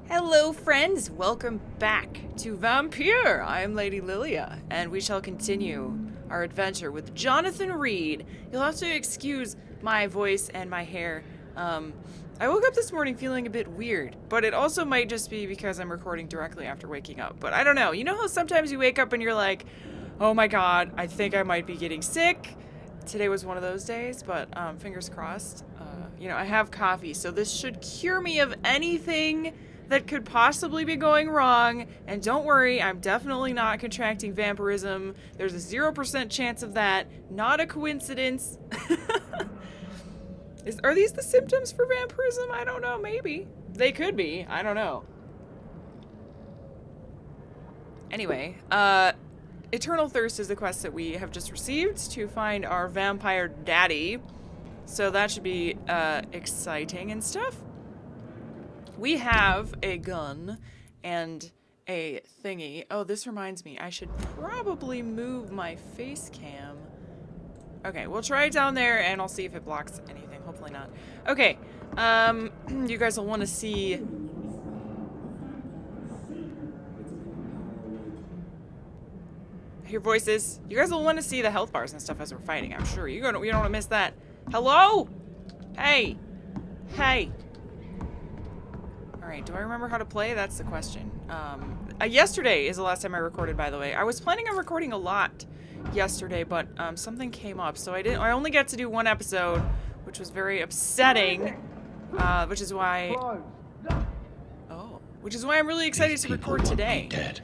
Hello friends, welcome back to VAMPYR. I am Lady Lilia, and we shall continue our adventure with Jonathan Reed. You'll have to excuse my voice and my hair. I woke up this morning feeling a bit weird, but it also might just be because I'm recording directly after waking up. But I don't know. You know how sometimes you wake up and you're like, oh my god, I think I might be getting sick? Today was one of those days, but fingers crossed. You know, I have coffee, so this should cure me of anything that could possibly be going wrong. And don't worry, I'm definitely not contracting vampirism. There's a 0% chance of that. Not a coincidence. Are these the symptoms for vampirism? I don't know, maybe. They could be, I don't know. Anyway, Eternal Thirst is the quest that we have just received to find our vampire daddy. So that should be exciting and stuff. We have a gun and a thingy. Oh, this reminds me, I should probably move my face cam. Okay, we'll try it down there and I'll see if it blocks anything. Hopefully not. Okay, you guys will want to see... I hear voices. You guys will want to see the health bars and stuff as we're fighting, I'm sure. You don't want to miss that. Hello? Hey. Hey. Alright, do I remember how to play? That's the question. Yesterday is the last time I recorded, by the way. I was planning on recording a lot yesterday, but something came up, so I only got to do one episode, which was very upsetting, which is why I'm really excited to record today. Dead.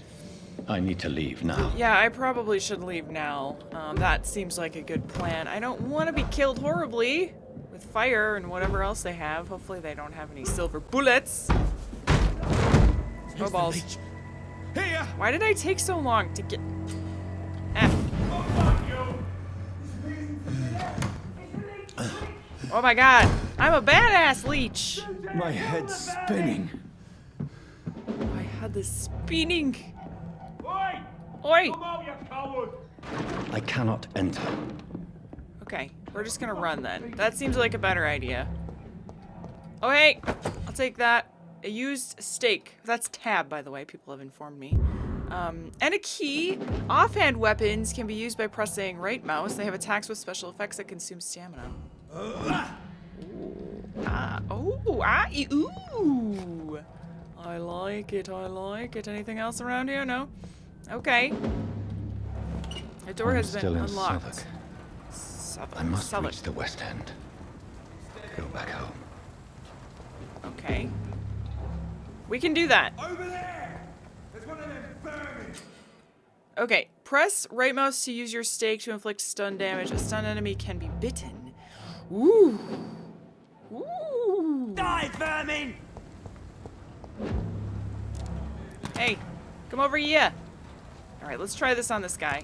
I need to leave now. Yeah, I probably should leave now. That seems like a good plan. I don't want to be killed horribly with fire and whatever else they have. Hopefully they don't have any silver bullets. Oh balls. Why did I take so long to get... Oh my god, I'm a badass leech. My head's spinning. My head is spinning. Oi! I cannot enter. Okay, we're just gonna run then. That seems like a better idea. Oh hey, I'll take that. A used stake. That's tab, by the way, people have informed me. And a key. Offhand weapons can be used by pressing right mouse. They have attacks with special effects that consume stamina. Ooh. I like it, I like it. Anything else around here? No? Okay. The door has been unlocked. I must reach the West End. Go back home. Okay. We can do that. Over there! There's one of them vermin! Okay, press right mouse to use your stake to inflict stun damage. A stunned enemy can be bitten. Ooh. Ooh. Die, vermin! Hey, come over here. Alright, let's try this on this guy.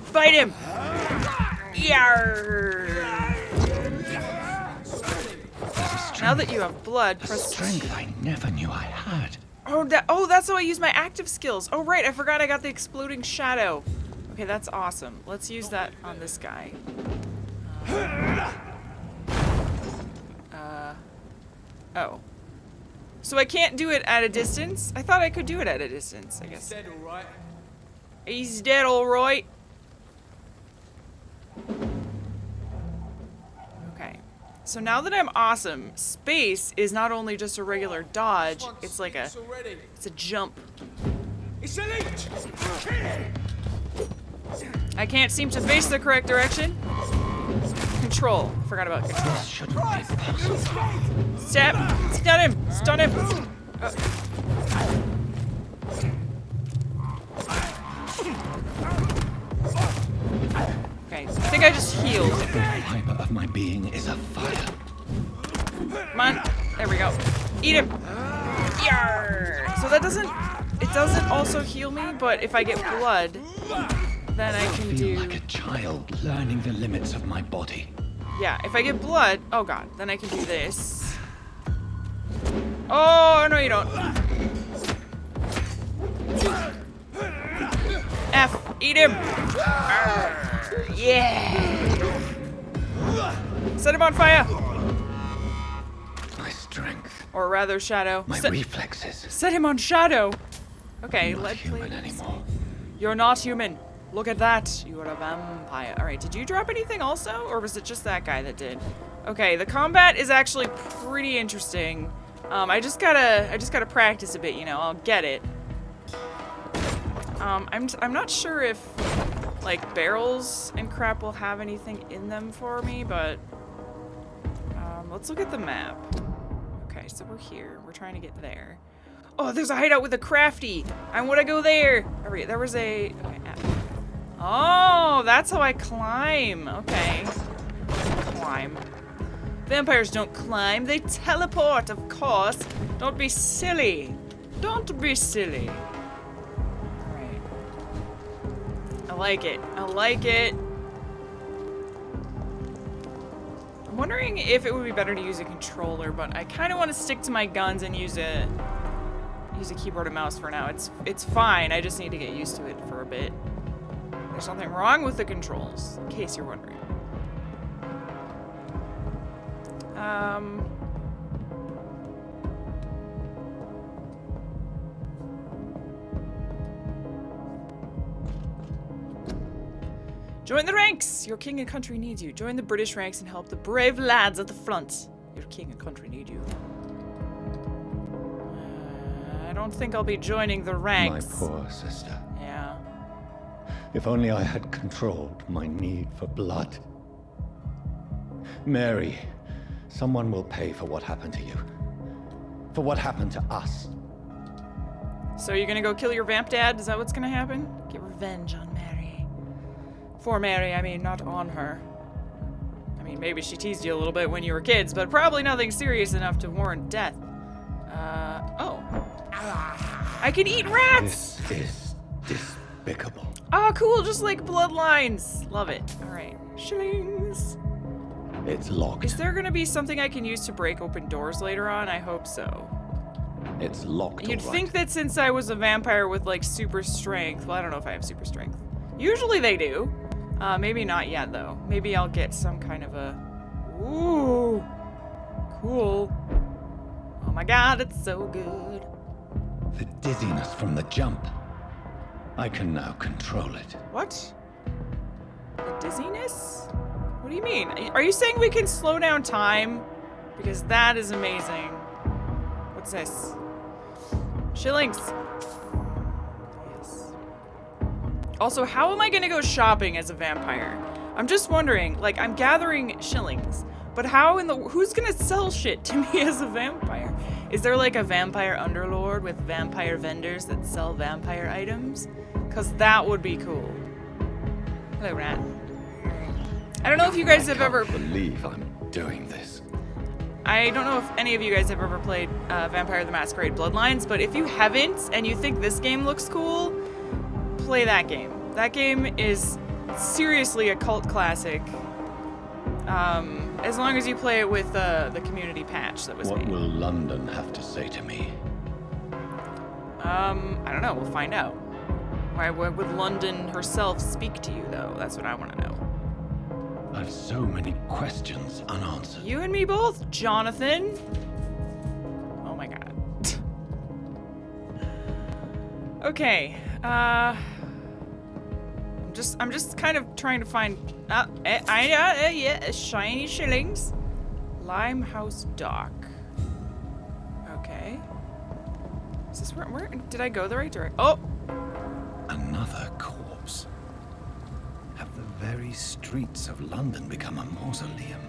Fight him! Yarr! Now that you have blood, press... Strength I never knew I had. Oh, that's how I use my active skills. Oh, right, I forgot I got the exploding shadow. Okay, that's awesome. Let's use that on this guy. Oh. So I can't do it at a distance? I thought I could do it at a distance, I guess. He's dead, alright. He's dead, alright. Okay. So now that I'm awesome, space is not only just a regular dodge, it's like a... It's a jump. It's a leech! I can't seem to face the correct direction. Control. Forgot about control. This shouldn't be possible. Step! Stun him! Stun him! Okay, I think I just healed. Every fiber of my being is afire. Come on. There we go. Eat him! Yarr! So that doesn't... It doesn't also heal me, but if I get blood, then I can I feel do... like a child learning the limits of my body. Yeah, if I get blood... Oh god, then I can do this. Oh, no you don't. F. Eat him! Arr, yeah! Set him on fire! I Or rather, Shadow. My reflexes. Set him on Shadow! Okay, I'm not let's human anymore. You're not human. Look at that. You are a vampire. Alright, did you drop anything also? Or was it just that guy that did? Okay, the combat is actually pretty interesting. I just gotta practice a bit, you know, I'll get it. I'm not sure if, like, barrels and crap will have anything in them for me, but, let's look at the map. Okay, so we're here. We're trying to get there. Oh, there's a hideout with a crafty! I want to go there! Alright, there was a... Okay, oh, that's how I climb. Okay. Climb. Vampires don't climb, they teleport, of course. Don't be silly. Don't be silly. Alright. I like it. I like it. I'm wondering if it would be better to use a controller, but I kind of want to stick to my guns and use a keyboard and mouse for now. It's fine. I just need to get used to it for a bit. There's nothing wrong with the controls, in case you're wondering. Join the ranks! Your king and country needs you. Join the British ranks and help the brave lads at the front. Your king and country need you. I don't think I'll be joining the ranks. My poor sister. Yeah. If only I had controlled my need for blood. Mary, someone will pay for what happened to you. For what happened to us. So you're gonna go kill your vamp dad? Is that what's gonna happen? Get revenge on Mary. For Mary, I mean, not on her. I mean, maybe she teased you a little bit when you were kids, but probably nothing serious enough to warrant death. Oh. I can eat rats! This is despicable. Oh, cool, just like bloodlines. Love it. Alright. Shillings. It's locked. Is there gonna be something I can use to break open doors later on? I hope so. It's locked. You'd think that since I was a vampire with like super strength, well, I don't know if I have super strength. Usually they do. Maybe not yet though. Maybe I'll get some kind of a... Ooh. Cool. Oh my god, it's so good. The dizziness from the jump. I can now control it. What? The dizziness? What do you mean? Are you saying we can slow down time? Because that is amazing. What's this? Shillings. Yes. Also, how am I gonna go shopping as a vampire? I'm just wondering, like, I'm gathering shillings, but how in the... Who's gonna sell shit to me as a vampire? Is there like a vampire underlord with vampire vendors that sell vampire items? Because that would be cool. Hello, rat. I don't know if you guys have ever... I can't believe I'm doing this. I don't know if any of you guys have ever played Vampire the Masquerade Bloodlines, but if you haven't and you think this game looks cool, play that game. That game is seriously a cult classic. As long as you play it with the community patch that was made. What will London have to say to me? I don't know. We'll find out. Why would London herself speak to you, though? That's what I want to know. I've so many questions unanswered. You and me both, Jonathan. Oh my god. Okay. I'm just kind of trying to find. Yeah, shiny shillings. Limehouse Dock. Okay. Is this where did I go the right direction? Oh. Another corpse. Have the very streets of London become a mausoleum?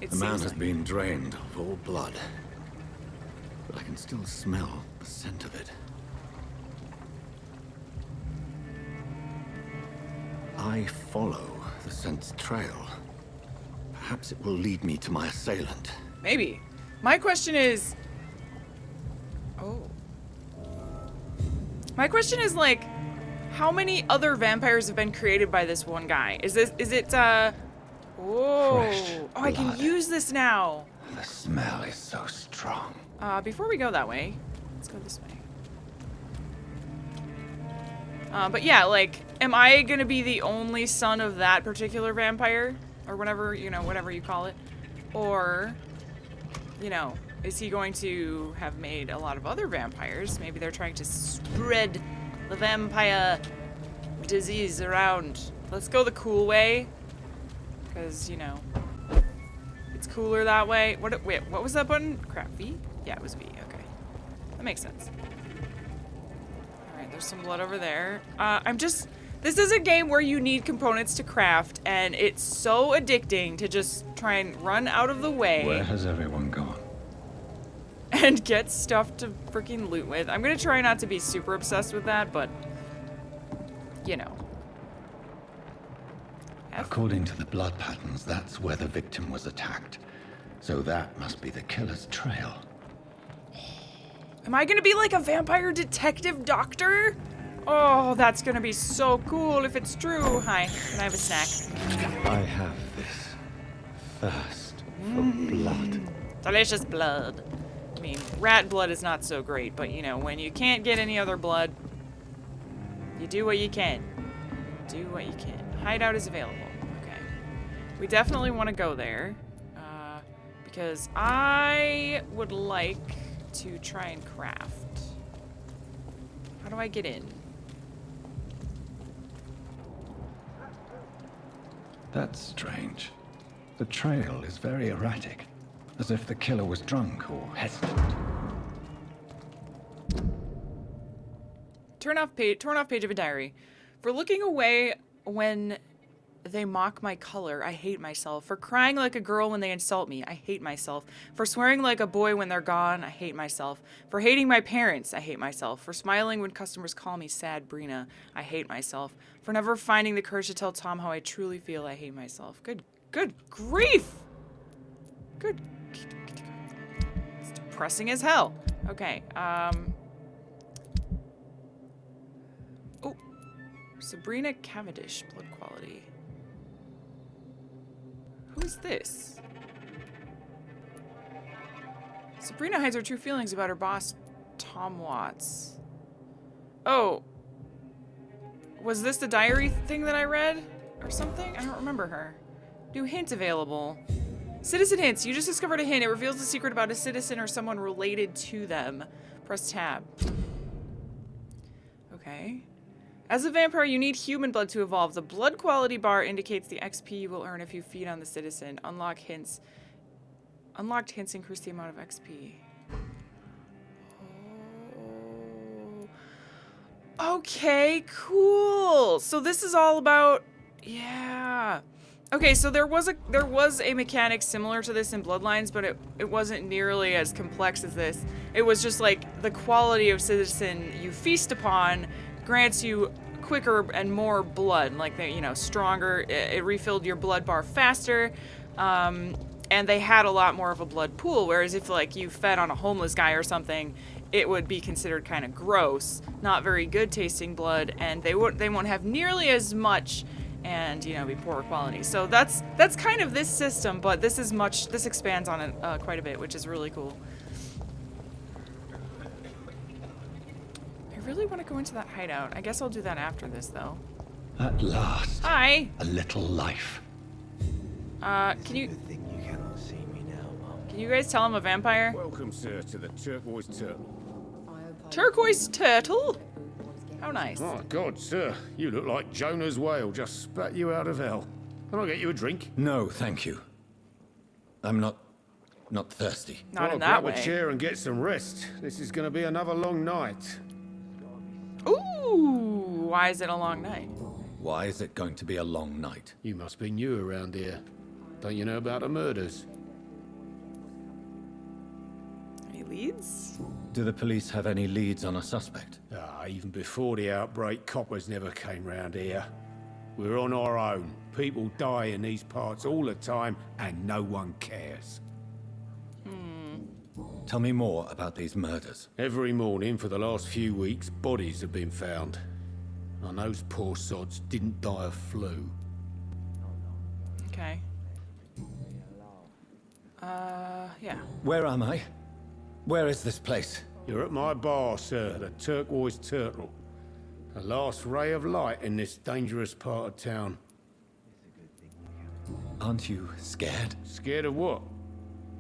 The man has been drained of all blood, but I can still smell the scent of it. I follow the scent's trail. Perhaps it will lead me to my assailant. Maybe. My question is... Oh. My question is, like, how many other vampires have been created by this one guy? Is it Oh, I can blood. use this now. The smell is so strong. Before we go that way, let's go this way. But yeah, like, am I gonna be the only son of that particular vampire? Or whatever, you know, whatever you call it? Or, you know, is he going to have made a lot of other vampires? Maybe they're trying to spread the vampire disease around. Let's go the cool way. Because, you know, it's cooler that way. Wait, what was that button? Crap, V? Yeah, it was V, okay. That makes sense. Alright, there's some blood over there. This is a game where you need components to craft, and it's so addicting to just try and run out of the way. Where has everyone gone? And get stuff to freaking loot with. I'm gonna try not to be super obsessed with that, but, you know. According to the blood patterns, that's where the victim was attacked. So that must be the killer's trail. Am I gonna be like a vampire detective doctor? Oh, that's gonna be so cool if it's true. Hi, can I have a snack? I have this thirst for blood. Delicious blood. I mean, rat blood is not so great, but you know, when you can't get any other blood, you do what you can. Do what you can. Hideout is available. Okay. We definitely want to go there. Because I would like to try and craft. How do I get in? That's strange. The trail is very erratic, as if the killer was drunk or hesitant. Torn off page of a diary. For looking away when they mock my color, I hate myself. For crying like a girl when they insult me, I hate myself. For swearing like a boy when they're gone, I hate myself. For hating my parents, I hate myself. For smiling when customers call me sad Brina, I hate myself. For never finding the courage to tell Tom how I truly feel, I hate myself. Good grief! It's depressing as hell. Okay, oh, Sabrina Cavendish, blood quality. Who's this? Sabrina hides her true feelings about her boss, Tom Watts. Oh. Was this the diary thing that I read? Or something? I don't remember her. New hint available. Citizen hints. You just discovered a hint. It reveals a secret about a citizen or someone related to them. Press tab. Okay. As a vampire, you need human blood to evolve. The blood quality bar indicates the XP you will earn if you feed on the citizen. Unlocked hints increase the amount of XP. Oh. Okay, cool. So this is all about, yeah. Okay, so there was a mechanic similar to this in Bloodlines, but it wasn't nearly as complex as this. It was just like the quality of citizen you feast upon grants you quicker and more blood, like they, you know, stronger. It refilled your blood bar faster, and they had a lot more of a blood pool. Whereas if like you fed on a homeless guy or something, it would be considered kind of gross, not very good tasting blood, and they won't have nearly as much, and you know, be poorer quality. So that's kind of this system, but this expands on it quite a bit, which is really cool. I really want to go into that hideout. I guess I'll do that after this, though. At last. Hi. A little life. Can you guys tell I'm a vampire? Welcome, sir, to the Turquoise Turtle. Turquoise turtle? How nice. Oh, God, sir. You look like Jonah's whale just spat you out of hell. Can I get you a drink? No, thank you. I'm not thirsty. Not in well, that grab way. a chair and get some rest. This is going to be another long night. Ooh, why is it a long night? Why is it going to be a long night? You must be new around here. Don't you know about the murders? Any leads? Do the police have any leads on a suspect? Even before the outbreak, coppers never came round here. We're on our own. People die in these parts all the time, and no one cares. Tell me more about these murders. Every morning for the last few weeks, bodies have been found. And those poor sods didn't die of flu. Okay. Yeah. Where am I? Where is this place? You're at my bar, sir, the Turquoise Turtle. The last ray of light in this dangerous part of town. Aren't you scared? Scared of what?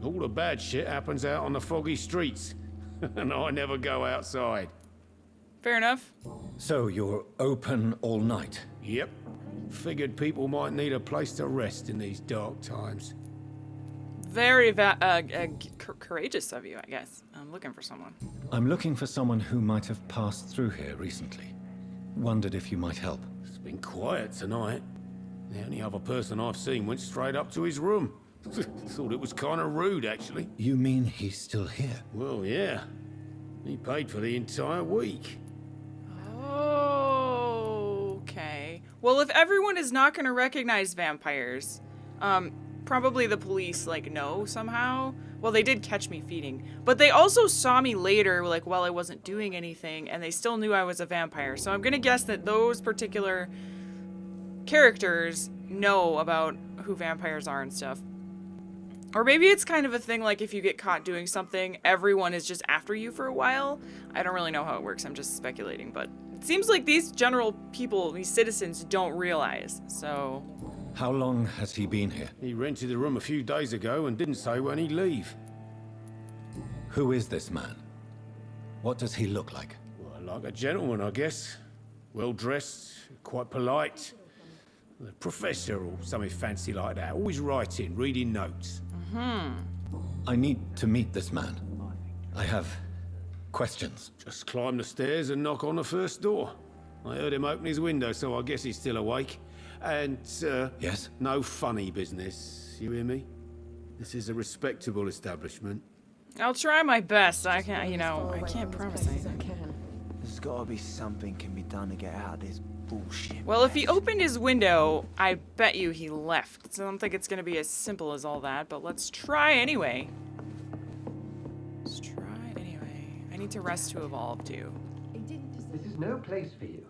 All the bad shit happens out on the foggy streets. And I never go outside. Fair enough. So you're open all night? Yep. Figured people might need a place to rest in these dark times. Very courageous of you, I guess. I'm looking for someone. I'm looking for someone who might have passed through here recently. Wondered if you might help. It's been quiet tonight. The only other person I've seen went straight up to his room. Thought it was kind of rude, actually. You mean he's still here? Well, yeah. He paid for the entire week. Oh, okay. Well, if everyone is not going to recognize vampires, probably the police, like, know somehow. Well, they did catch me feeding, but they also saw me later, like, while I wasn't doing anything, and they still knew I was a vampire. So I'm gonna guess that those particular characters know about who vampires are and stuff. Or maybe it's kind of a thing, like, if you get caught doing something, everyone is just after you for a while. I don't really know how it works, I'm just speculating, but it seems like these general people, these citizens, don't realize, so... How long has he been here? He rented the room a few days ago and didn't say when he'd leave. Who is this man? What does he look like? Well, like a gentleman, I guess. Well-dressed, quite polite. A professor or something fancy like that. Always writing, reading notes. I need to meet this man. I have questions. Just climb the stairs and knock on the first door. I heard him open his window, so I guess he's still awake. And, Yes? no funny business. You hear me? This is a respectable establishment. I'll try my best. I can't, you know, I can't promise anything. There's gotta be something can be done to get out of this bullshit. Well, if he opened his window, I bet you he left. So I don't think it's gonna be as simple as all that, but let's try anyway. Let's try anyway. I need to rest to evolve too. This is no place for you.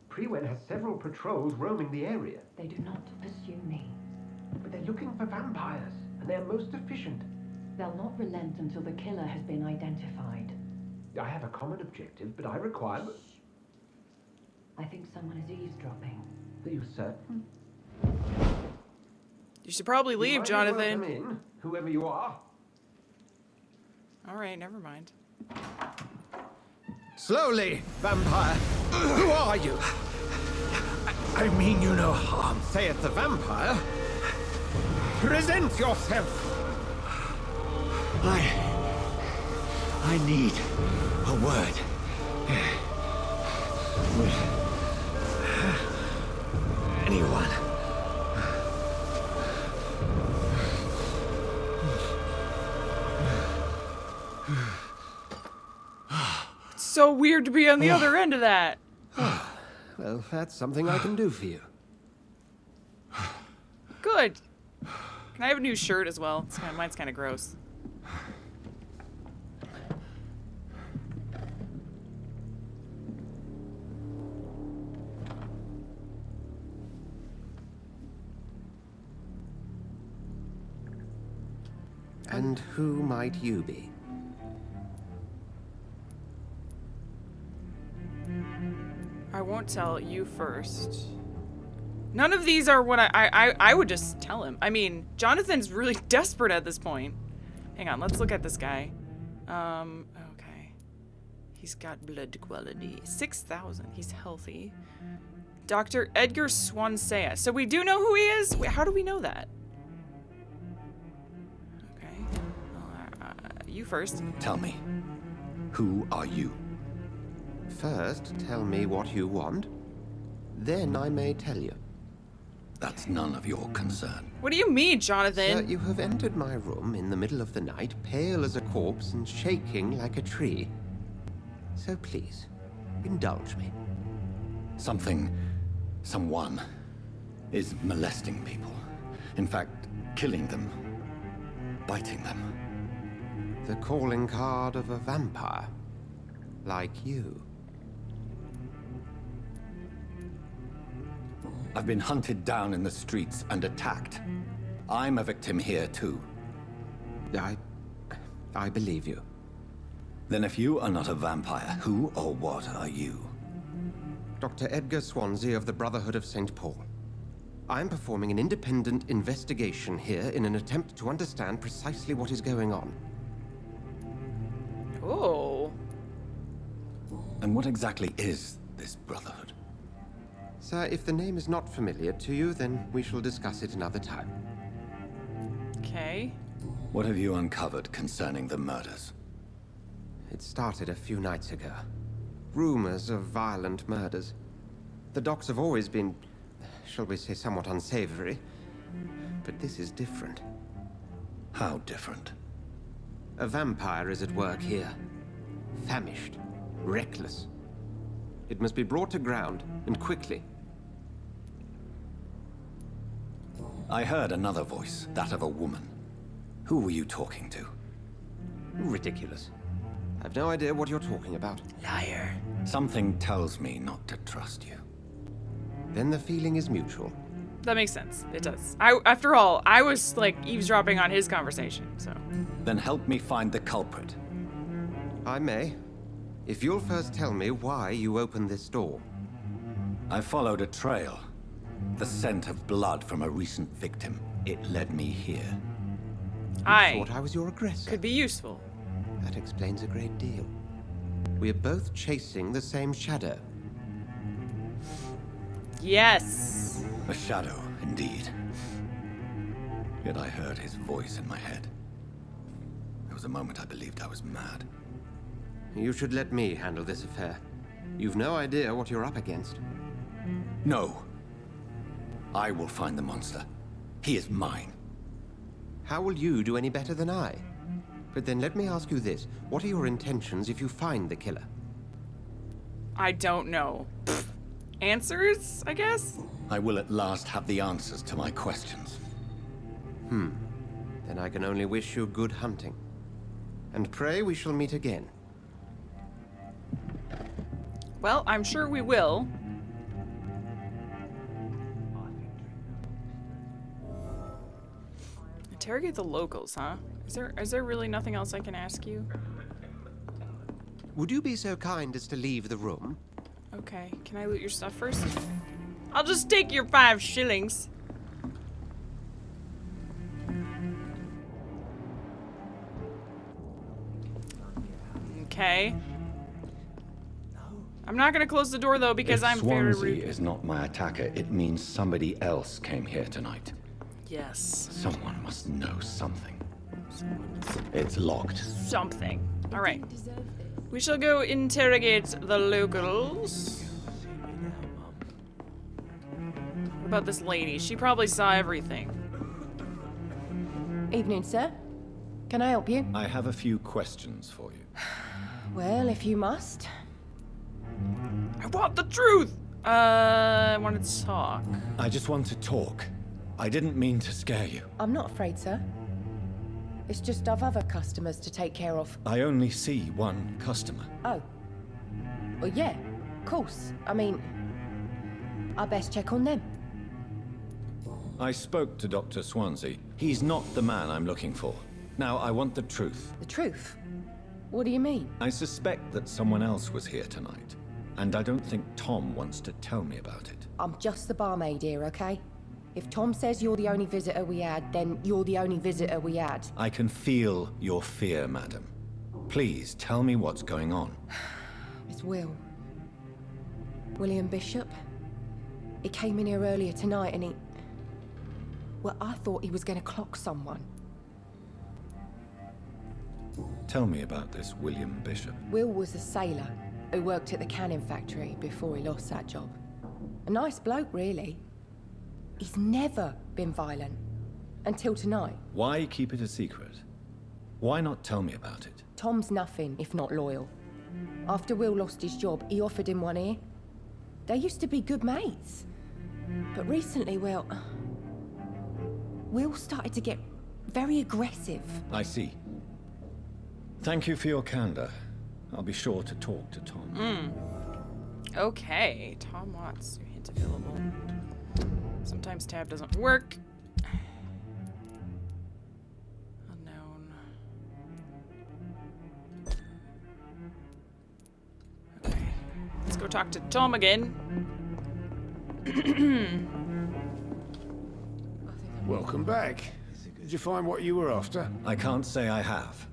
Prewen has several patrols roaming the area, They do not pursue me. but they're looking for vampires, and they're most efficient. They'll not relent until the killer has been identified. I have a common objective, but I require... I think someone is eavesdropping. Are you certain? You should probably leave, You might as well Jonathan. come in, whoever you are. Alright, never mind. Slowly, vampire. Who are you? I mean you no harm, saith the vampire. Present yourself. I need a word. With anyone. It's so weird to be on the other end of that. Well, that's something I can do for you. Good. Can I have a new shirt as well? Mine's kind of gross. And who might you be? I won't tell you first. None of these are what I would just tell him. I mean, Jonathan's really desperate at this point. Hang on, let's look at this guy. Okay. He's got blood quality. 6,000. He's healthy. Dr. Edgar Swansea. So we do know who he is? Wait, how do we know that? Okay. You first. Tell me, who are you? First, tell me what you want. Then I may tell you. That's none of your concern. What do you mean, Jonathan? Sir, you have entered my room in the middle of the night, pale as a corpse and shaking like a tree. So please, indulge me. Someone is molesting people. In fact, killing them. Biting them. The calling card of a vampire. Like you. I've been hunted down in the streets and attacked. I'm a victim here too. I believe you. Then if you are not a vampire, who or what are you? Dr. Edgar Swansea of the Brotherhood of St. Paul. I am performing an independent investigation here in an attempt to understand precisely what is going on. Oh. And what exactly is this Brotherhood? Sir, if the name is not familiar to you, then we shall discuss it another time. Okay. What have you uncovered concerning the murders? It started a few nights ago. Rumors of violent murders. The docks have always been, shall we say, somewhat unsavory. But this is different. How different? A vampire is at work here. Famished. Reckless. It must be brought to ground, and quickly. I heard another voice, that of a woman. Who were you talking to? Ridiculous. I've no idea what you're talking about. Liar. Something tells me not to trust you. Then the feeling is mutual. That makes sense. It does. After all, I was like eavesdropping on his conversation, so. Then help me find the culprit. I may. If you'll first tell me why you opened this door. I followed a trail. The scent of blood from a recent victim. It led me here. I thought I was your aggressor. Could be useful. That explains a great deal. We are both chasing the same shadow. Yes. A shadow, indeed. Yet I heard his voice in my head. There was a moment I believed I was mad. You should let me handle this affair. You've no idea what you're up against. No. I will find the monster. He is mine. How will you do any better than I? But then let me ask you this. What are your intentions if you find the killer? I don't know. Answers, I guess? I will at last have the answers to my questions. Then I can only wish you good hunting. And pray we shall meet again. Well, I'm sure we will. Interrogate the locals, huh? Is there really nothing else I can ask you? Would you be so kind as to leave the room? Okay, can I loot your stuff first? I'll just take your 5 shillings. Okay. I'm not gonna close the door though because I'm very rude. Swansea is not my attacker. It means somebody else came here tonight. Yes. Someone must know something. It's locked. Something. All right. We shall go interrogate the locals. What about this lady? She probably saw everything. Evening, sir. Can I help you? I have a few questions for you. Well, if you must. I want the truth! I want to talk. I just want to talk. I didn't mean to scare you. I'm not afraid, sir. It's just I've other customers to take care of. I only see one customer. Oh. Well, yeah, of course. I mean, I best check on them. I spoke to Dr. Swansea. He's not the man I'm looking for. Now, I want the truth. The truth? What do you mean? I suspect that someone else was here tonight. And I don't think Tom wants to tell me about it. I'm just the barmaid here, okay? If Tom says you're the only visitor we had, then you're the only visitor we had. I can feel your fear, madam. Please, tell me what's going on. It's Will. William Bishop. He came in here earlier tonight and he... Well, I thought he was going to clock someone. Tell me about this William Bishop. Will was a sailor who worked at the cannon factory before he lost that job. A nice bloke, really. He's never been violent. Until tonight. Why keep it a secret? Why not tell me about it? Tom's nothing if not loyal. After Will lost his job, he offered him one ear. They used to be good mates. But recently, well... Will started to get very aggressive. I see. Thank you for your candor. I'll be sure to talk to Tom. Okay. Tom Watts. New hint available. Sometimes tab doesn't work. Unknown. talk to Tom again. Welcome back. Did you find what you were after? I can't say I have.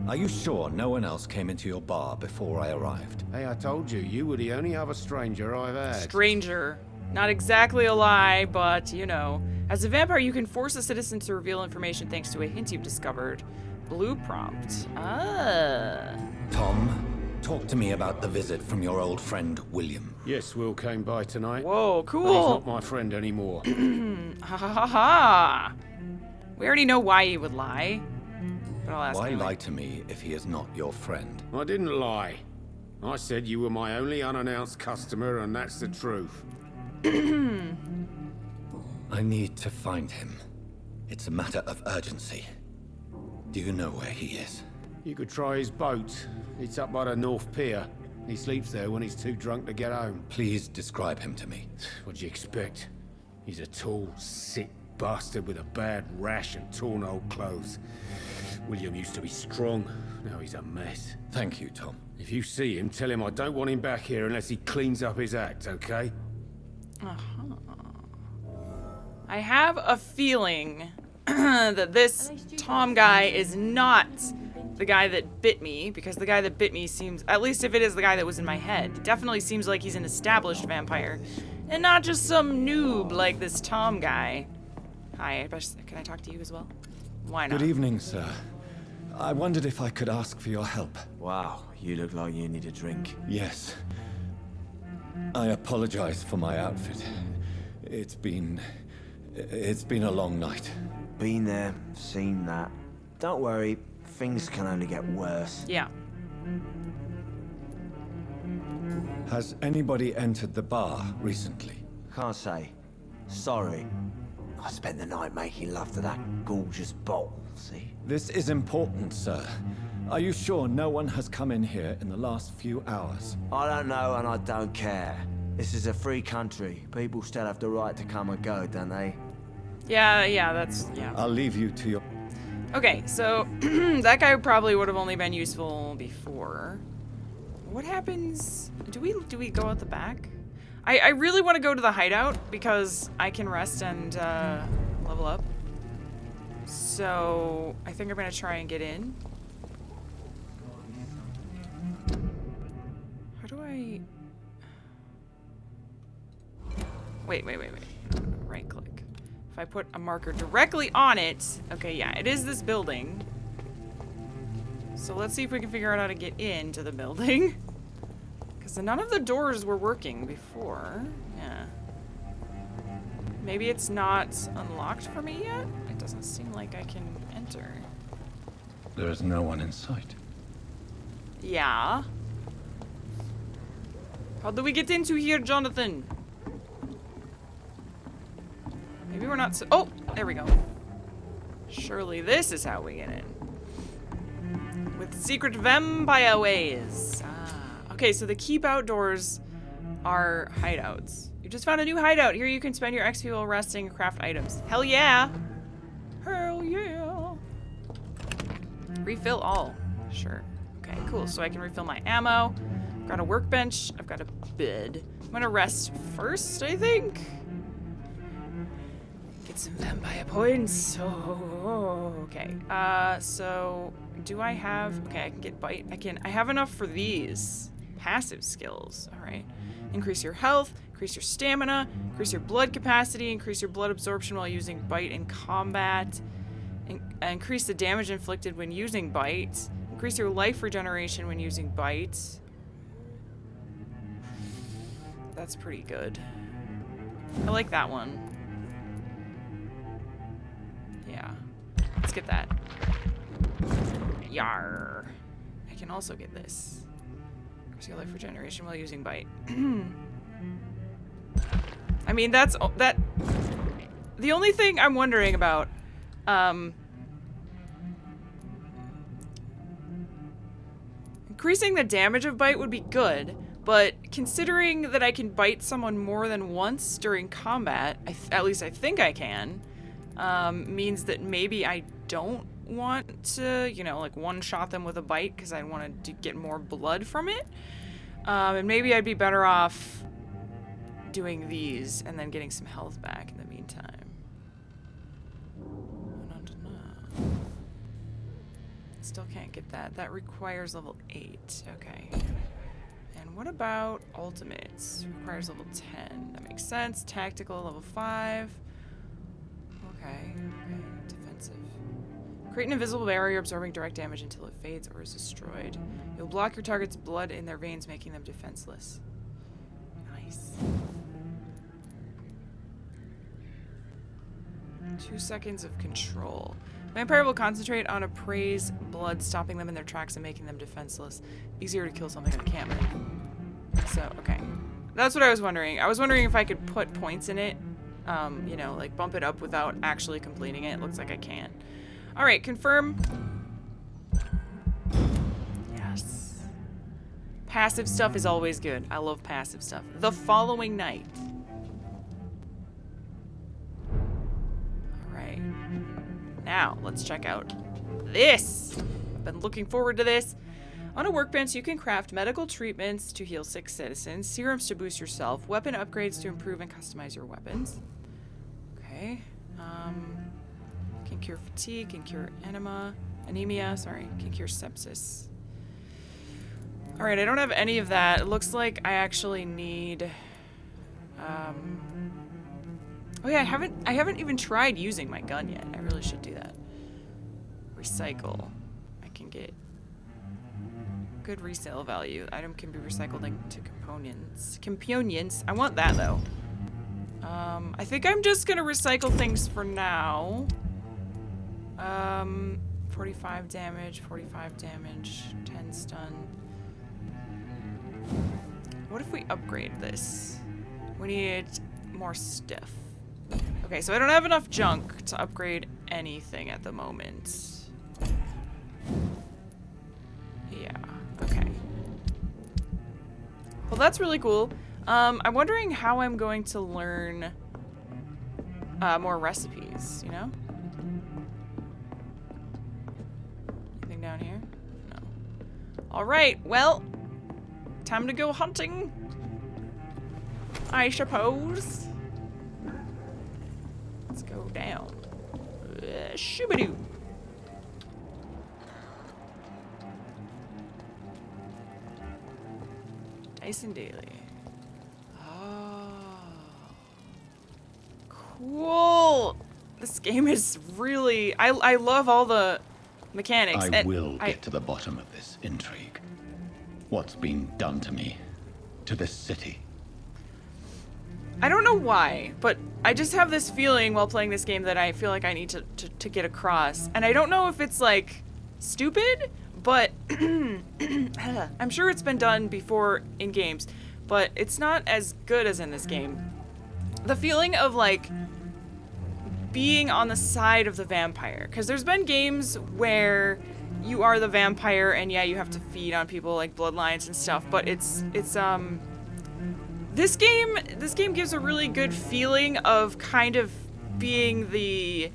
Are you sure no one else came into your bar before I arrived? Hey, I told you, you were the only other stranger I've had. Stranger. Not exactly a lie, but, you know. As a vampire, you can force a citizen to reveal information thanks to a hint you've discovered. Blue prompt. Ah. Tom, talk to me about the visit from your old friend, William. Yes, Will came by tonight. Whoa, But cool. he's not my friend anymore. Ha ha ha ha. We already know why he would lie. But I'll ask Why anyway. lie to me if he is not your friend? I didn't lie. I said you were my only unannounced customer, and that's the truth. I need to find him. It's a matter of urgency. Do you know where he is? You could try his boat. It's up by the North Pier. He sleeps there when he's too drunk to get home. Please describe him to me. What'd you expect? He's a tall, sick bastard with a bad rash and torn old clothes. William used to be strong. Now he's a mess. Thank you, Tom. If you see him, tell him I don't want him back here unless he cleans up his act, okay? I have a feeling that this Tom guy is not the guy that bit me, because the guy that bit me seems, at least if it is the guy that was in my head, definitely seems like he's an established vampire, and not just some noob like this Tom guy. Hi, can I talk to you as well? Why not? Good evening, sir. I wondered if I could ask for your help. Wow, you look like you need a drink. Yes. I apologize for my outfit. It's been a long night. Been there, seen that. Don't worry, things can only get worse. Yeah. Has anybody entered the bar recently? Can't say. Sorry. I spent the night making love to that gorgeous bottle, see? This is important, sir. Are you sure no one has come in here in the last few hours? I don't know and I don't care. This is a free country. People still have the right to come and go, don't they? Yeah, that's, yeah. I'll leave you to your... Okay, so that guy probably would have only been useful before. What happens? Do we go out the back? I really want to go to the hideout because I can rest and level up. So I think I'm gonna try and get in. How do I? Wait. Right click. If I put a marker directly on it, okay, yeah, it is this building. So let's see if we can figure out how to get into the building. Because none of the doors were working before. Yeah. Maybe it's not unlocked for me yet? It doesn't seem like I can enter. There is no one in sight. Yeah. How do we get into here, Jonathan? Maybe we're not so— oh! There we go. Surely this is how we get in. With secret vampire ways. Okay, so the keep outdoors are hideouts. You just found a new hideout. Here you can spend your XP while resting and craft items. Hell yeah! Hell yeah! Refill all. Sure. Okay, cool. So I can refill my ammo. I've got a workbench. I've got a bed. I'm gonna rest first, I think. Get some vampire points. Oh, okay. So do I have— okay, I can get bite. I have enough for these. Passive skills. All right. Increase your health, increase your stamina, increase your blood capacity, increase your blood absorption while using bite in combat, increase the damage inflicted when using bite, increase your life regeneration when using bite. That's pretty good. I like that one. Yeah. Let's get that. Yar. I can also get this. Increase your life regeneration while using bite. I mean, that's that. The only thing I'm wondering about, increasing the damage of bite would be good, but considering that I can bite someone more than once during combat, at least I think I can, means that maybe I don't want to, you know, like one-shot them with a bite because I wanted to get more blood from it. And maybe I'd be better off doing these and then getting some health back in the meantime. Still can't get that. That requires level 8. Okay. And what about ultimates? Requires level 10. That makes sense. Tactical, level 5. Okay. Defensive. Create an invisible barrier absorbing direct damage until it fades or is destroyed. You'll block your target's blood in their veins, making them defenseless. Nice. 2 seconds of control. Vampire will concentrate on a prey's blood, stopping them in their tracks and making them defenseless. Easier to kill something that can't move. So, okay. That's what I was wondering. I was wondering if I could put points in it. You know, like bump it up without actually completing it. It looks like I can. Alright, confirm. Yes. Passive stuff is always good. I love passive stuff. The following night. Alright. Now, let's check out this. Been looking forward to this. On a workbench, you can craft medical treatments to heal sick citizens, serums to boost yourself, weapon upgrades to improve and customize your weapons. Okay. Can cure fatigue, can cure anemia, sorry, can cure sepsis. Alright, I don't have any of that. It looks like I actually need... Oh yeah, I haven't even tried using my gun yet. I really should do that. Recycle. I can get good resale value. Item can be recycled into components. I want that though. I think I'm just gonna recycle things for now. 45 damage, 10 stun. What if we upgrade this? We need more stuff. Okay, so I don't have enough junk to upgrade anything at the moment. Yeah, okay. Well, that's really cool. I'm wondering how I'm going to learn more recipes, you know? Anything down here? No. Alright, well, time to go hunting, I suppose. Let's go down. Shoo-ba-doo. Dyson Daily. Oh. Cool. This game is really... I love all the mechanics. I will get to the bottom of this intrigue. What's been done to me? To this city? I don't know why, but I just have this feeling while playing this game that I feel like I need to get across. And I don't know if it's, like, stupid, but I'm sure it's been done before in games, but it's not as good as in this game. The feeling of, like, being on the side of the vampire. Because there's been games where you are the vampire and, yeah, you have to feed on people, like, bloodlines and stuff, but This game gives a really good feeling of kind of being the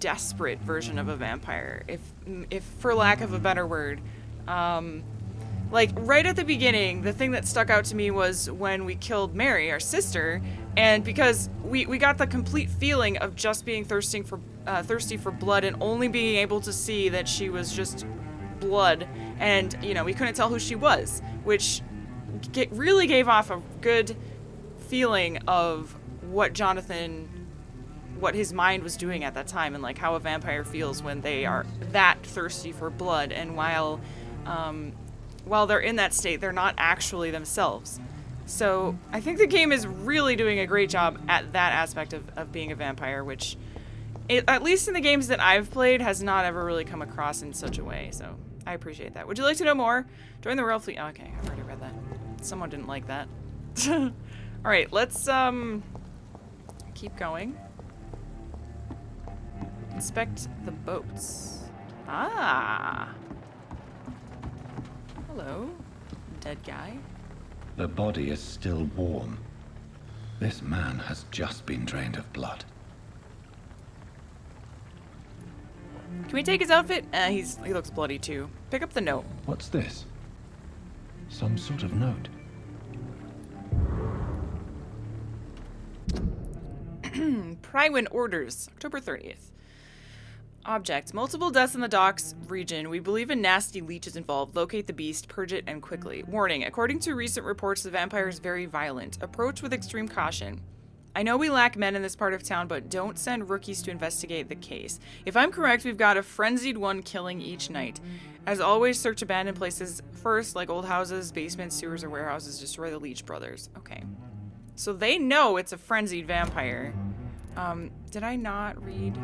desperate version of a vampire, if for lack of a better word. Like, right at the beginning, the thing that stuck out to me was when we killed Mary, our sister, and because we got the complete feeling of just being thirsty for blood and only being able to see that she was just blood, and, you know, we couldn't tell who she was, which really gave off a good feeling of what his mind was doing at that time, and like how a vampire feels when they are that thirsty for blood, and while they're in that state, they're not actually themselves. So I think the game is really doing a great job at that aspect of being a vampire, which, at least in the games that I've played, has not ever really come across in such a way, so I appreciate that. Would you like to know more? Join the Royal Fleet. Oh, okay, I've already read that. Someone didn't like that. Alright, let's keep going. Inspect the boats. Ah! Hello, dead guy. The body is still warm. This man has just been drained of blood. Can we take his outfit? He looks bloody too. Pick up the note. What's this? Some sort of note. Prywin orders, October 30th. Object. Multiple deaths in the docks region. We believe a nasty leech is involved. Locate the beast, purge it, and quickly. Warning. According to recent reports, the vampire is very violent. Approach with extreme caution. I know we lack men in this part of town, but don't send rookies to investigate the case. If I'm correct, we've got a frenzied one killing each night. As always, search abandoned places first, like old houses, basements, sewers, or warehouses. Destroy the Leech brothers. Okay. So they know it's a frenzied vampire. Did I not read...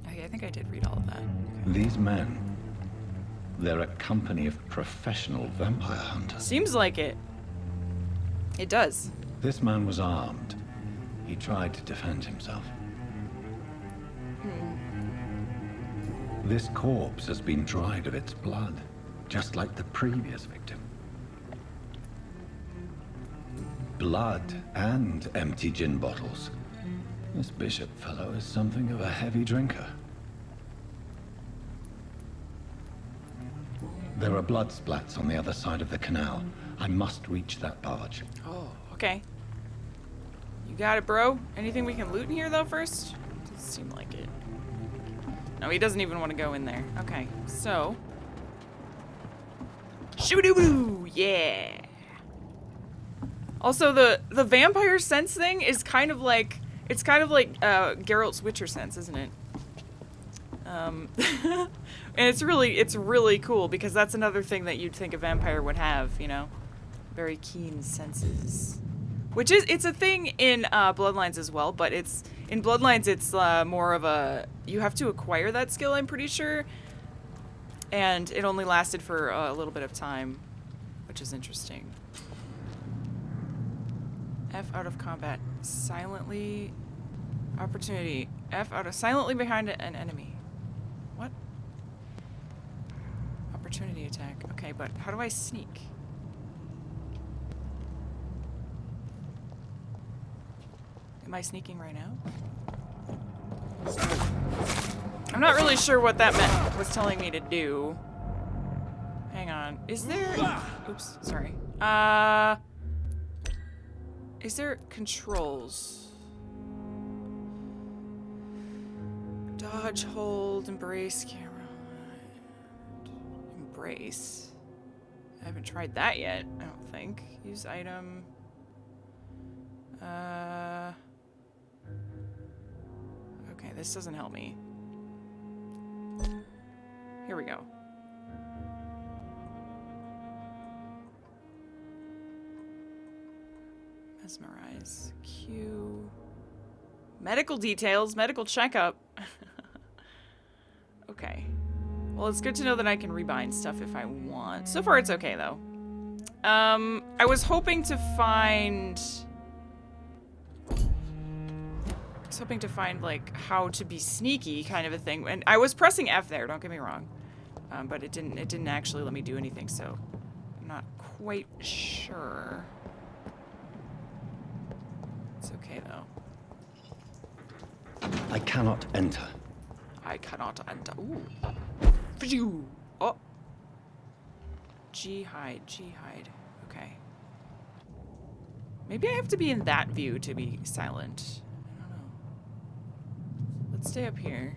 I think I did read all of that. Okay. These men, they're a company of professional vampire hunters. Seems like it. It does. This man was armed. He tried to defend himself. This corpse has been dried of its blood, just like the previous victim. Blood and empty gin bottles. This bishop fellow is something of a heavy drinker. There are blood splats on the other side of the canal. I must reach that barge. Oh, okay. You got it, bro. Anything we can loot in here, though, first? Doesn't seem like it. No, he doesn't even want to go in there. Okay, so... Shoo-doo-boo! Yeah! Also, the vampire sense thing is kind of like... It's kind of like Geralt's Witcher sense, isn't it? And it's really cool because that's another thing that you'd think a vampire would have, you know? Very keen senses. Which is, it's a thing in Bloodlines as well, but it's, in Bloodlines it's more of a, you have to acquire that skill, I'm pretty sure. And it only lasted for a little bit of time, which is interesting. F out of combat. Silently. Opportunity. F out of silently behind an enemy. What? Opportunity attack. Okay, but how do I sneak? Am I sneaking right now? I'm not really sure what that was telling me to do. Hang on. Is there... Oops, sorry. Is there controls? Dodge, hold, embrace, camera. Embrace. I haven't tried that yet, I don't think. Use item. Okay, this doesn't help me. Here we go. Mesmerize. Q. Medical details. Medical checkup. Okay. Well, it's good to know that I can rebind stuff if I want. So far, it's okay, though. I was hoping to find... like, how to be sneaky kind of a thing. And I was pressing F there, don't get me wrong. But it didn't actually let me do anything, so... I'm not quite sure. It's okay, though. I cannot enter. I cannot enter. Ooh. Phew. Oh. G hide. Okay. Maybe I have to be in that view to be silent. I don't know. Let's stay up here.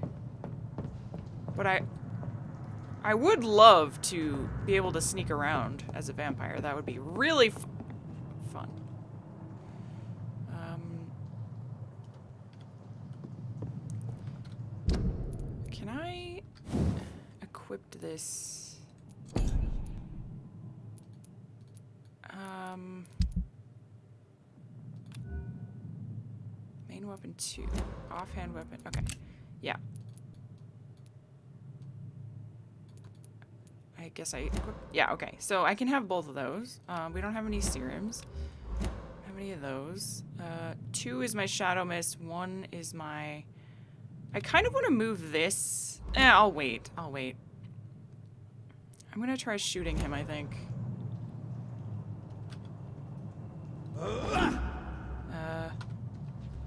But I would love to be able to sneak around as a vampire. That would be really fun. Can I equip this? Main weapon 2. Offhand weapon. Okay. Yeah. I guess I equip. Yeah, okay. So I can have both of those. We don't have any serums. How many of those? 2 is my Shadow Mist. 1 is my... I kind of want to move this. I'll wait. I'm gonna try shooting him, I think. How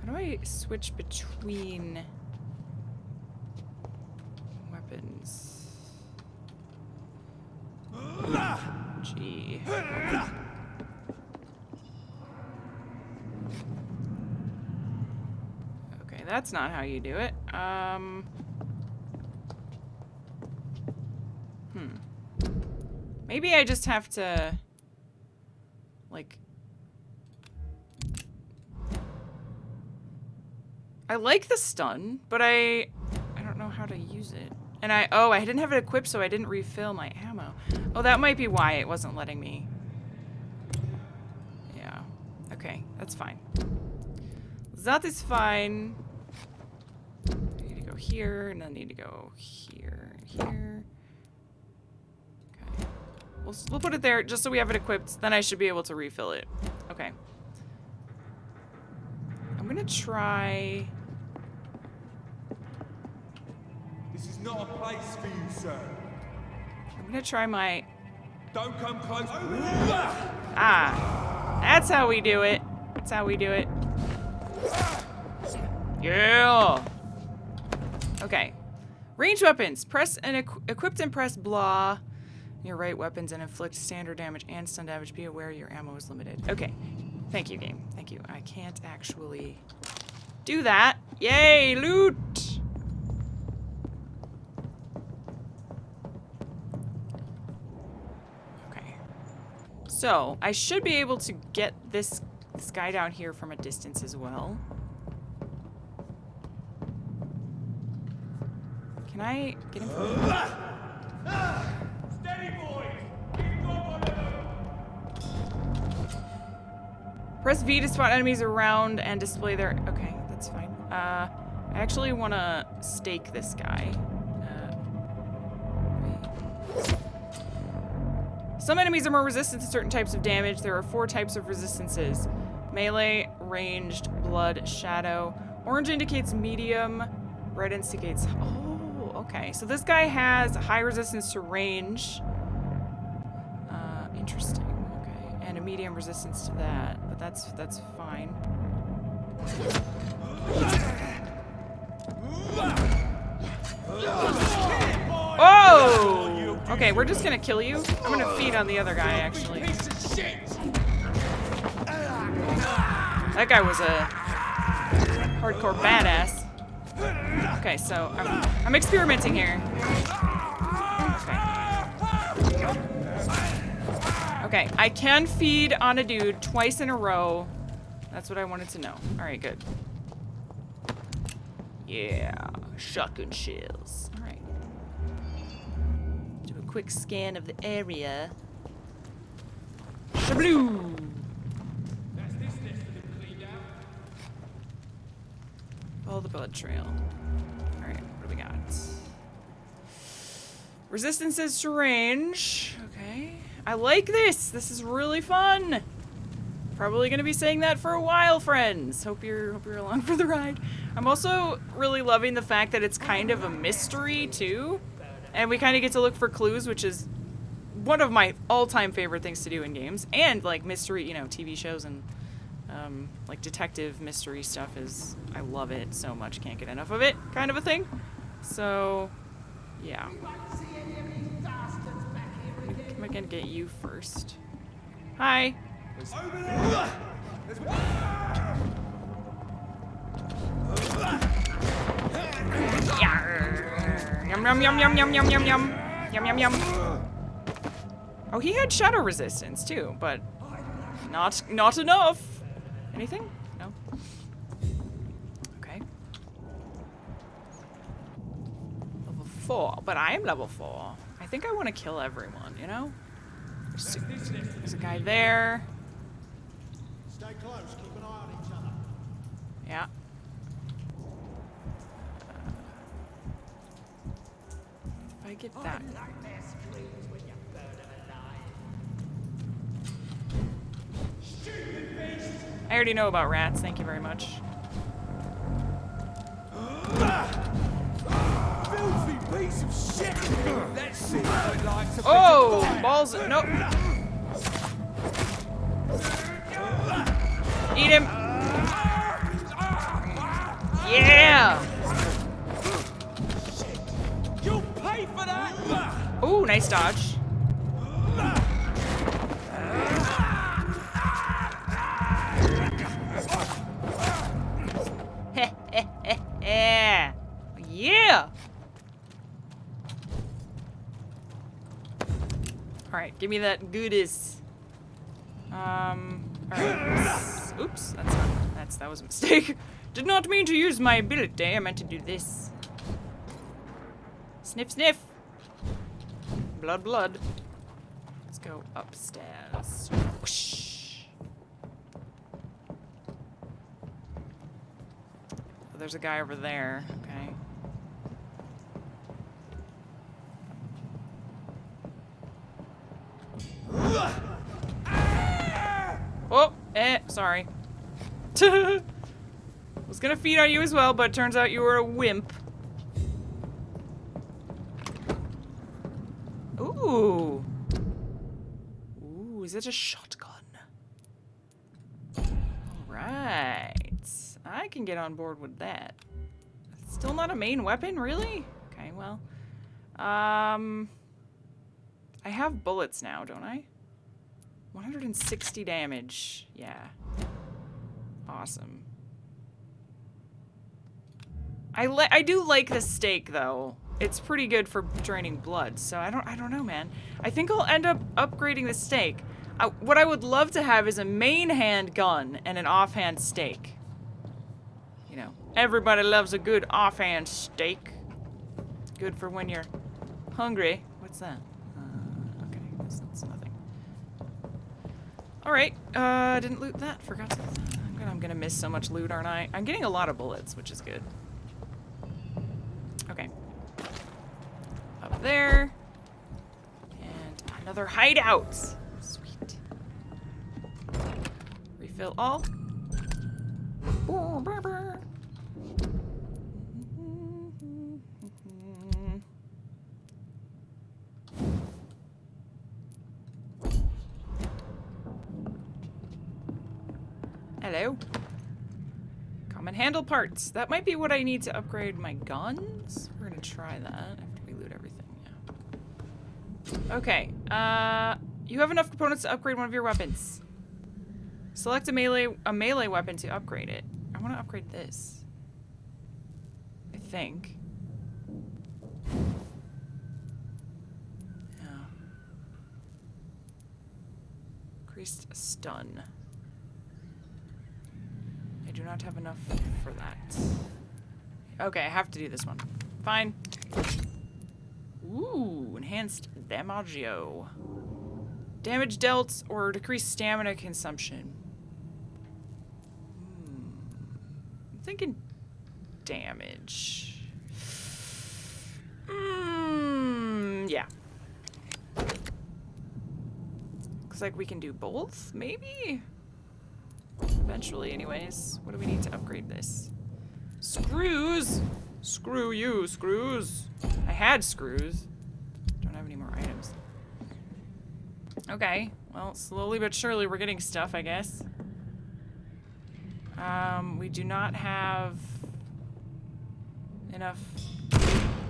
do I switch between weapons? G. see. Okay, that's not how you do it. Maybe I just have to, like... I like the stun, but I don't know how to use it. And I didn't have it equipped, so I didn't refill my ammo. Oh, that might be why it wasn't letting me. Yeah. Okay, that's fine. That is fine. I need to go here, and then I need to go here and here. Okay. We'll put it there just so we have it equipped. Then I should be able to refill it. Okay. I'm gonna try... This is not a place for you, sir. I'm gonna try my... Don't come close. Ah. That's how we do it. That's how we do it. Yeah. Okay. Ranged weapons. Press and equipped and press blah. Your right weapons and inflict standard damage and stun damage. Be aware your ammo is limited. Okay. Thank you, game. Thank you. I can't actually do that. Yay, loot! Okay. So, I should be able to get this guy down here from a distance as well. Can I get him from... Steady, boys. Keep going. Press V to spot enemies around and display their... Okay, that's fine. I actually want to stake this guy. Some enemies are more resistant to certain types of damage. There are 4 types of resistances. Melee, ranged, blood, shadow. Orange indicates medium. Red indicates... Oh, okay. So this guy has high resistance to range. Interesting. Okay. And a medium resistance to that. But that's fine. Oh! Okay, we're just gonna kill you. I'm gonna feed on the other guy, actually. That guy was a hardcore badass. Okay, so I'm experimenting here. Okay, I can feed on a dude twice in a row. That's what I wanted to know. Alright, good. Yeah, shotgun shells. Alright. Do a quick scan of the area. Shabloo! Follow the blood trail. Alright, what do we got? Resistances to range. Okay. I like this! This is really fun! Probably gonna be saying that for a while, friends. Hope you're along for the ride. I'm also really loving the fact that it's kind of a mystery, too. And we kind of get to look for clues, which is one of my all-time favorite things to do in games. And, like, mystery, you know, TV shows and, like, detective mystery stuff is... I love it so much. Can't get enough of it, kind of a thing. So, yeah. I'm gonna get you first. Hi. Yum yum yum yum yum yum yum yum yum yum yum. Oh, he had shadow resistance too, but not enough. Anything? No. Okay. Level 4, but I am level 4. I think I want to kill everyone, you know? There's a guy there. Stay close. Keep an eye on each other. Yeah. If I get that. I already know about rats. Thank you very much. Filthy piece of shit. Let's see what it likes to Oh, balls! Nope. Eat him. Yeah. You'll pay for that. Oh, nice dodge. Yeah! Alright, give me that goodies. Alright. Oops, that was a mistake. Did not mean to use my ability. I meant to do this. Sniff, sniff. Blood, blood. Let's go upstairs. Whoosh. Oh, there's a guy over there. Okay. Oh, sorry. Was gonna feed on you as well, but turns out you were a wimp. Ooh. Ooh, is it a shotgun? Alright. I can get on board with that. Still not a main weapon, really? Okay, well. I have bullets now, don't I? 160 damage. Yeah. Awesome. I do like the stake though. It's pretty good for draining blood, so I don't know, man. I think I'll end up upgrading the stake. What I would love to have is a main hand gun and an offhand stake. You know, everybody loves a good offhand stake. Good for when you're hungry. What's that? Okay, that's nothing. Alright, didn't loot that. Forgot to. I'm gonna miss so much loot, aren't I? I'm getting a lot of bullets, which is good. Okay. Up there. And another hideout. Sweet. Refill all. Hello. Common handle parts. That might be what I need to upgrade my guns. We're gonna try that after we loot everything. Yeah. Okay. You have enough components to upgrade one of your weapons. Select a melee weapon to upgrade it. I want to upgrade this. I think. Yeah. Increased stun. I do not have enough for that. Okay, I have to do this one. Fine. Ooh, enhanced Damaggio. Damage dealt or decreased stamina consumption. I'm thinking damage. Yeah. Looks like we can do both, maybe? Eventually, anyways. What do we need to upgrade this? Screws! Screw you, screws. I had screws. Don't have any more items. Okay. Well, slowly but surely we're getting stuff, I guess. We do not have enough.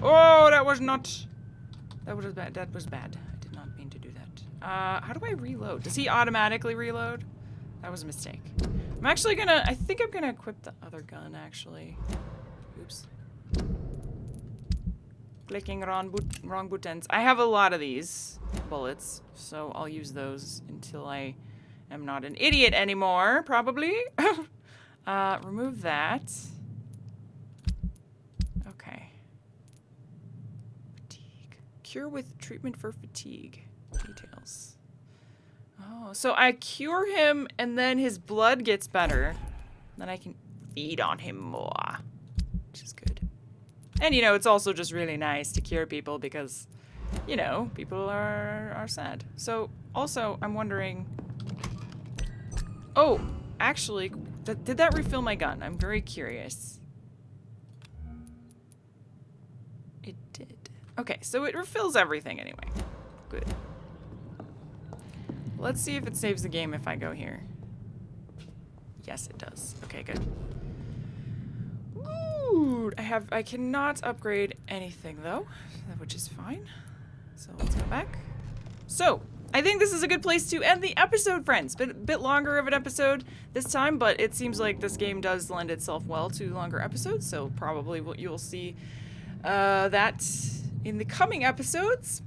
Oh, that was not. That was bad. That was bad. I did not mean to do that. How do I reload? Does he automatically reload? That was a mistake. I'm actually gonna, I think I'm gonna equip the other gun, actually. Oops. Clicking wrong buttons. I have a lot of these bullets, so I'll use those until I am not an idiot anymore, probably. Remove that. Okay. Fatigue. Cure with treatment for fatigue. Details. Oh, so I cure him and then his blood gets better. Then I can feed on him more, which is good. And, you know, it's also just really nice to cure people because, you know, people are sad. So, also, I'm wondering... Oh, actually, did that refill my gun? I'm very curious. It did. Okay, so it refills everything anyway. Good. Let's see if it saves the game if I go here. Yes, it does. Okay, good. Ooh, I cannot upgrade anything though, which is fine. So let's go back. So, I think this is a good place to end the episode, friends. Been a bit longer of an episode this time, but it seems like this game does lend itself well to longer episodes, so probably you'll see that in the coming episodes.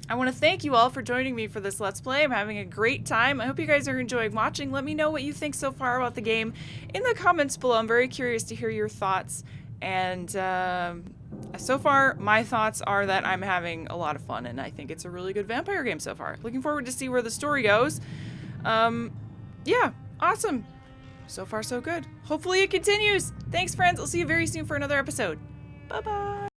I want to thank you all for joining me for this Let's Play. I'm having a great time. I hope you guys are enjoying watching. Let me know what you think so far about the game in the comments below. I'm very curious to hear your thoughts. And so far, my thoughts are that I'm having a lot of fun, and I think it's a really good vampire game so far. Looking forward to see where the story goes. Yeah, awesome. So far, so good. Hopefully it continues. Thanks, friends. I'll see you very soon for another episode. Bye-bye.